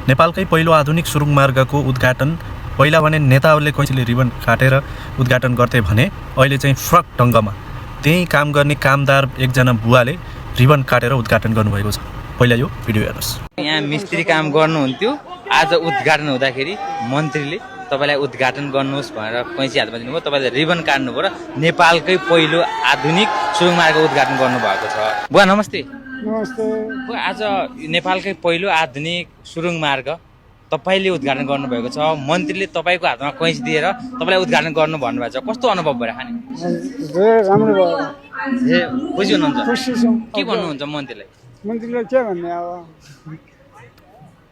नेपालकै पहिलो आधुनिक सुरुङ मार्गको उद्घाटन पहिला भने नेताहरूले कैँचीले रिबन काटेर उद्घाटन गर्थे भने अहिले चाहिँ फ्रक ढङ्गमा त्यही काम गर्ने कामदार एकजना बुवाले रिबन काटेर उद्घाटन गर्नुभएको छ। पहिला यो भिडियो हेर्नुहोस्। यहाँ मिस्त्री काम गर्नुहुन्थ्यो, आज उद्घाटन हुँदाखेरि मन्त्रीले तपाईलाई उद्घाटन गर्नुहोस् भनेर कैँची हातमा दिनुभयो, तपाईले रिबन काट्नुभयो र नेपालकै पहिलो आधुनिक सुरुङ मार्ग उद्घाटन गर्नुभएको छ। बुवा नमस्ते। नमस्ते। बुवा आज नेपालकै पहिलो आधुनिक सुरुङ मार्ग तपाईले उद्घाटन गर्नुभएको छ, मन्त्रीले तपाईको हातमा कैँची दिएर तपाईलाई उद्घाटन गर्नु भन्नुभएको छ, कस्तो अनुभव भइरहेको नि? धेरै राम्रो भयो। ए खुसी हुनुहुन्छ? खुसी छौँ। के भन्नुहुन्छ मन्त्रीलाई? मन्त्रीलाई के भन्ने अब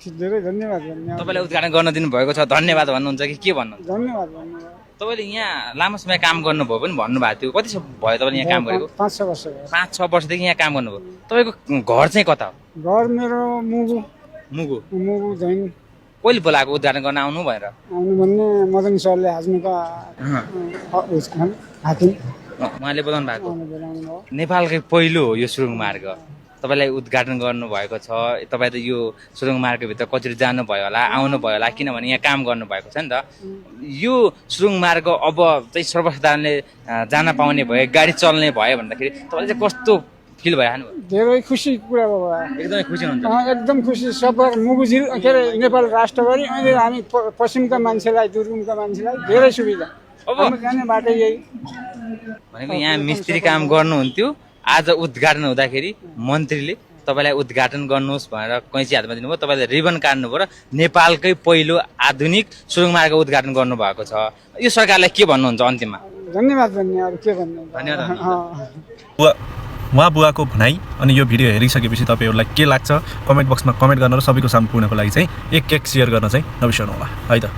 धेरै धन्यवाद भन्ने। तपाईलाई उद्घाटन गर्न दिनुभएको छ, धन्यवाद भन्नुहुन्छ कि के भन्नुहुन्छ? धन्यवाद भन्नु। तपाईले यहाँ लामो समय काम गर्नुभयो पनि भन्नुभएको थियो, कति भयो तपाईले यहाँ काम गरेको? 5-6 वर्ष भयो। 5-6 वर्षदेखि यहाँ काम गर्नुभयो। तपाईको घर चाहिँ कता हो? घर मेरो मुगु। मुगु झैन। कहिले बोलाएको उद्घाटन गर्न आउनु भनेर? आउनु भन्ने मदन सरले हाजमुका हाकिम उहाँले बोलाउनु भएको। बोलाउनु भयो। नेपालकै पहिलो हो यो सुरुङ मार्ग, तपाईलाई उद्घाटन गर्नुभएको छ। तपाईँ त यो सुरुङ मार्गभित्र कचेरी जानुभयो होला, आउनुभयो होला, किनभने यहाँ काम गर्नुभएको छ नि त। यो सुरुङ मार्ग अब चाहिँ सर्वसाधारणले जान पाउने भयो, गाडी चल्ने भयो भन्दाखेरि तपाईँले चाहिँ कस्तो फिल भइरहनु भयो? धेरै खुसी कुरा भयो। एकदमै खुसी हुनुहुन्छ? एकदम खुसी। सबै मुगु के अरे नेपाल राष्ट्रभरि अहिले हामी पश्चिमका मान्छेलाई, दुर्गमका मान्छेलाई धेरै सुविधा। अब जाने बाटो यही भनेको यहाँ मिस्त्री काम गर्नुहुन्थ्यो, आज उद्घाटन हुँदाखेरि मन्त्रीले तपाईलाई उद्घाटन गर्नुहोस् भनेर कैँची हातमा दिनुभयो, तपाईले रिबन काट्नुभयो र नेपालकै पहिलो आधुनिक सुरुङ मार्ग उद्घाटन गर्नुभएको छ। यो सरकारलाई के भन्नुहुन्छ अन्तिममा? धन्यवाद भन्ने, अरू के भन्ने। धन्यवाद। उहाँ बुवाको भनाइ अनि यो भिडियो हेरिसकेपछि तपाईँहरूलाई के लाग्छ कमेन्ट बक्समा कमेन्ट गर्न र सबैको सामु पुग्नको लागि चाहिँ एक सेयर गर्न चाहिँ नबिर्सनु होला है त।